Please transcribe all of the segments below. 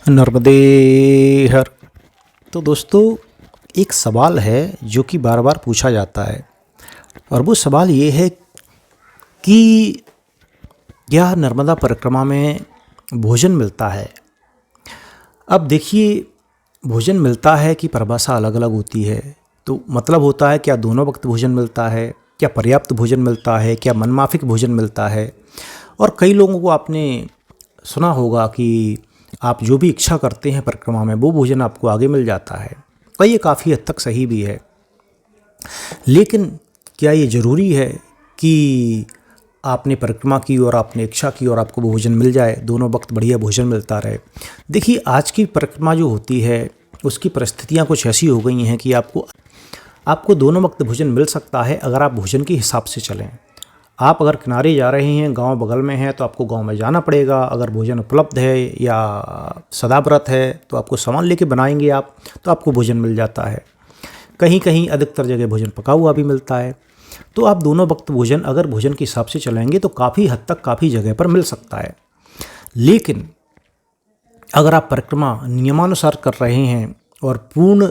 नर्मदे हर। तो दोस्तों, एक सवाल है जो कि बार बार पूछा जाता है, और वो सवाल ये है कि यह नर्मदा परिक्रमा में भोजन मिलता है। अब देखिए, भोजन मिलता है कि परिभाषा अलग अलग होती है। तो मतलब होता है, क्या दोनों वक्त भोजन मिलता है, क्या पर्याप्त भोजन मिलता है, क्या मनमाफिक भोजन मिलता है। और कई लोगों को आपने सुना होगा कि आप जो भी इच्छा करते हैं परिक्रमा में, वो भोजन आपको आगे मिल जाता है। और ये काफ़ी हद तक सही भी है, लेकिन क्या ये ज़रूरी है कि आपने परिक्रमा की और आपने इच्छा की और आपको भोजन मिल जाए, दोनों वक्त बढ़िया भोजन मिलता रहे। देखिए, आज की परिक्रमा जो होती है उसकी परिस्थितियाँ कुछ ऐसी हो गई हैं कि आपको दोनों वक्त भोजन मिल सकता है अगर आप भोजन के हिसाब से चलें। आप अगर किनारे जा रहे हैं, गांव बगल में है, तो आपको गांव में जाना पड़ेगा। अगर भोजन उपलब्ध है या सदाव्रत है तो आपको सामान लेके बनाएंगे आप, तो आपको भोजन मिल जाता है। कहीं कहीं अधिकतर जगह भोजन पका हुआ भी मिलता है। तो आप दोनों वक्त भोजन अगर भोजन के हिसाब से चलेंगे तो काफ़ी हद तक काफ़ी जगह पर मिल सकता है। लेकिन अगर आप परिक्रमा नियमानुसार कर रहे हैं और पूर्ण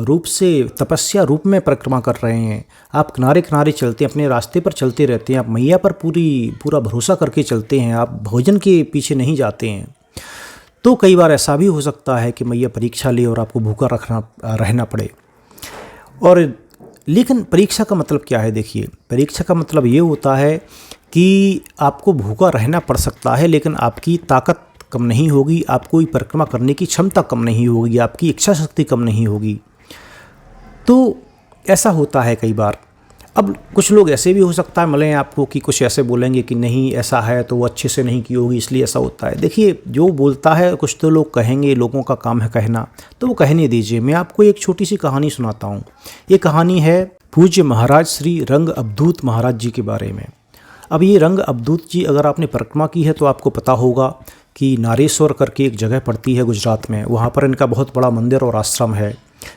रूप से तपस्या रूप में परिक्रमा कर रहे हैं, आप किनारे किनारे चलते हैं, अपने रास्ते पर चलते रहते हैं, आप मैया पर पूरा भरोसा करके चलते हैं, आप भोजन के पीछे नहीं जाते हैं, तो कई बार ऐसा भी हो सकता है कि मैया परीक्षा ले और आपको भूखा रहना पड़े। और लेकिन परीक्षा का मतलब क्या है? देखिए, परीक्षा का मतलब ये होता है कि आपको भूखा रहना पड़ सकता है, लेकिन आपकी ताकत कम नहीं होगी, आपको परिक्रमा करने की क्षमता कम नहीं होगी, आपकी इच्छा शक्ति कम नहीं होगी। तो ऐसा होता है कई बार। अब कुछ लोग ऐसे भी हो सकता है मिलें आपको कि कुछ ऐसे बोलेंगे कि नहीं ऐसा है तो वो अच्छे से नहीं की होगी इसलिए ऐसा होता है। देखिए, जो बोलता है कुछ तो लोग कहेंगे, लोगों का काम है कहना, तो वो कहने दीजिए। मैं आपको एक छोटी सी कहानी सुनाता हूँ। ये कहानी है पूज्य महाराज श्री रंग अवधूत महाराज जी के बारे में। अब ये रंग अवधूत जी, अगर आपने परिक्रमा की है तो आपको पता होगा कि नारेश्वर करके एक जगह पड़ती है गुजरात में। वहाँ पर इनका बहुत बड़ा मंदिर और आश्रम है।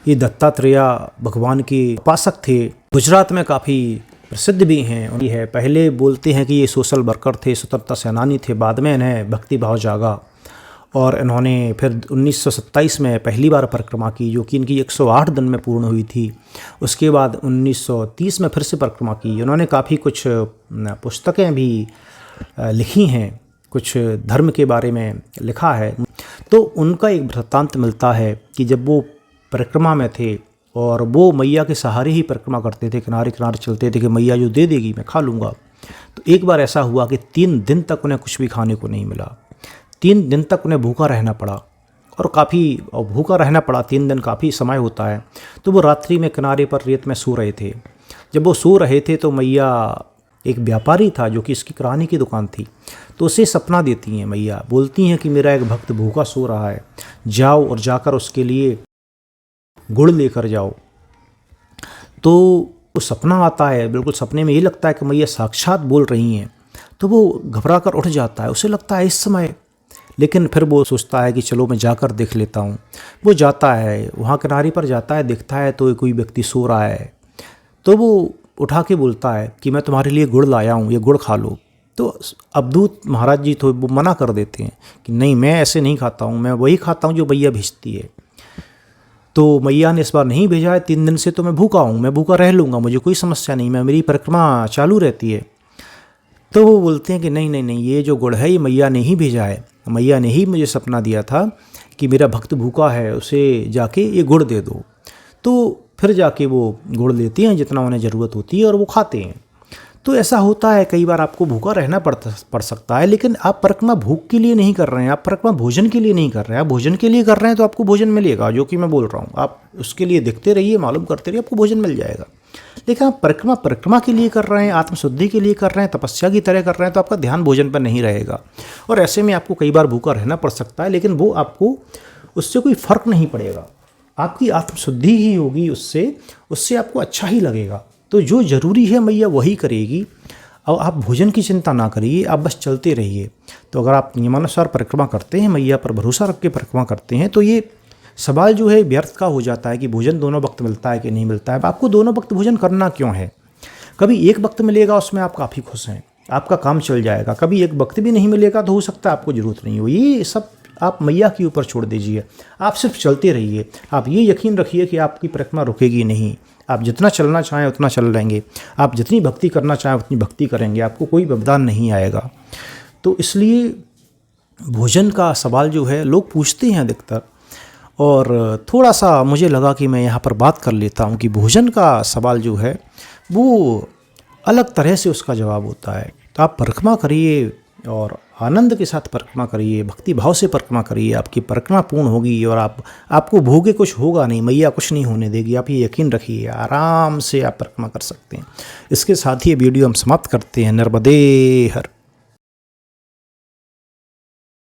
ये दत्तात्रेय भगवान के उपासक थे, गुजरात में काफ़ी प्रसिद्ध भी हैं। और ये पहले बोलते हैं कि ये सोशल वर्कर थे, स्वतंत्रता सेनानी थे। बाद में इन्हें भक्ति भाव जागा और इन्होंने फिर 1927 में पहली बार परिक्रमा की, जो कि इनकी 108 दिन में पूर्ण हुई थी। उसके बाद 1930 में फिर से परिक्रमा की। उन्होंने काफ़ी कुछ पुस्तकें भी लिखी हैं, कुछ धर्म के बारे में लिखा है। तो उनका एक वृत्तांत मिलता है कि जब वो परिक्रमा में थे और वो मैया के सहारे ही परिक्रमा करते थे, किनारे किनारे चलते थे कि मैया जो दे देगी मैं खा लूँगा। तो एक बार ऐसा हुआ कि 3 दिन तक उन्हें कुछ भी खाने को नहीं मिला। 3 दिन तक उन्हें भूखा रहना पड़ा, और भूखा रहना पड़ा। 3 दिन काफ़ी समय होता है। तो वो रात्रि में किनारे पर रेत में सो रहे थे। जब वो सो रहे थे तो मैया, एक व्यापारी था जो कि इसकी किराने की दुकान थी, तो उसे सपना देती हैं मैया, बोलती हैं कि मेरा एक भक्त भूखा सो रहा है, जाओ और जाकर उसके लिए गुड़ लेकर जाओ। तो वो सपना आता है, बिल्कुल सपने में ये लगता है कि मैया साक्षात बोल रही हैं। तो वो घबरा कर उठ जाता है, उसे लगता है इस समय, लेकिन फिर वो सोचता है कि चलो मैं जाकर देख लेता हूँ। वो जाता है, वहाँ किनारे पर जाता है, देखता है तो कोई व्यक्ति सो रहा है। तो वो उठा के बोलता है कि मैं तुम्हारे लिए गुड़ लाया हूँ, ये गुड़ खा लो। तो अवधूत महाराज जी तो वो मना कर देते हैं कि नहीं, मैं ऐसे नहीं खाता हूँ, मैं वही खाता हूँ जो मैया भेजती है। तो मैया ने इस बार नहीं भेजा है, 3 दिन से तो मैं भूखा हूँ, मैं भूखा रह लूँगा, मुझे कोई समस्या नहीं, मेरी परिक्रमा चालू रहती है। तो वो बोलते हैं कि नहीं नहीं नहीं, ये जो गुड़ है ये मैया ने ही भेजा है, मैया ने ही मुझे सपना दिया था कि मेरा भक्त भूखा है, उसे जाके ये गुड़ दे दो। तो फिर जाके वो गुड़ लेते हैं जितना उन्हें ज़रूरत होती है और वो खाते हैं। तो ऐसा होता है, कई बार आपको भूखा रहना पड़ सकता है, लेकिन आप परिक्रमा भूख के लिए नहीं कर रहे हैं, आप परिक्रमा भोजन के लिए नहीं कर रहे हैं। आप भोजन के लिए कर रहे हैं तो आपको भोजन मिलेगा, जो कि मैं बोल रहा हूँ। आप उसके लिए देखते रहिए, मालूम करते रहिए, आपको भोजन मिल जाएगा। लेकिन आप परिक्रमा के लिए कर रहे हैं, आत्मशुद्धि के लिए कर रहे हैं, तपस्या की तरह कर रहे हैं, तो आपका ध्यान भोजन पर नहीं रहेगा। और ऐसे में आपको कई बार भूखा रहना पड़ सकता है, लेकिन वो आपको उससे कोई फ़र्क नहीं पड़ेगा। आपकी आत्मशुद्धि ही होगी, उससे आपको अच्छा ही लगेगा। तो जो ज़रूरी है मैया वही करेगी, और आप भोजन की चिंता ना करिए, आप बस चलते रहिए। तो अगर आप नियमानुसार परिक्रमा करते हैं, मैया पर भरोसा रख के परिक्रमा करते हैं, तो ये सवाल जो है व्यर्थ का हो जाता है कि भोजन दोनों वक्त मिलता है कि नहीं मिलता है। आपको दोनों वक्त भोजन करना क्यों है? कभी एक वक्त मिलेगा, उसमें आप काफ़ी खुश हैं, आपका काम चल जाएगा। कभी एक वक्त भी नहीं मिलेगा तो हो सकता है आपको ज़रूरत नहीं हो। ये सब आप मैया के ऊपर छोड़ दीजिए। आप सिर्फ चलते रहिए। आप ये यकीन रखिए कि आपकी परिक्रमा रुकेगी नहीं। आप जितना चलना चाहें उतना चल लेंगे। आप जितनी भक्ति करना चाहें उतनी भक्ति करेंगे। आपको कोई व्यवधान नहीं आएगा। तो इसलिए भोजन का सवाल जो है लोग पूछते हैं अधिकतर, और थोड़ा सा मुझे लगा कि मैं यहाँ पर बात कर लेता हूँ कि भोजन का सवाल जो है वो अलग तरह से उसका जवाब होता है। तो आप परिक्रमा करिए और आनंद के साथ परिक्रमा करिए, भक्ति भाव से परिक्रमा करिए। आपकी परिक्रमा पूर्ण होगी और आपको भोगे कुछ होगा नहीं, मैया कुछ नहीं होने देगी। आप ये यकीन रखिए, आराम से आप परिक्रमा कर सकते हैं। इसके साथ ही ये वीडियो हम समाप्त करते हैं। नर्मदे हर।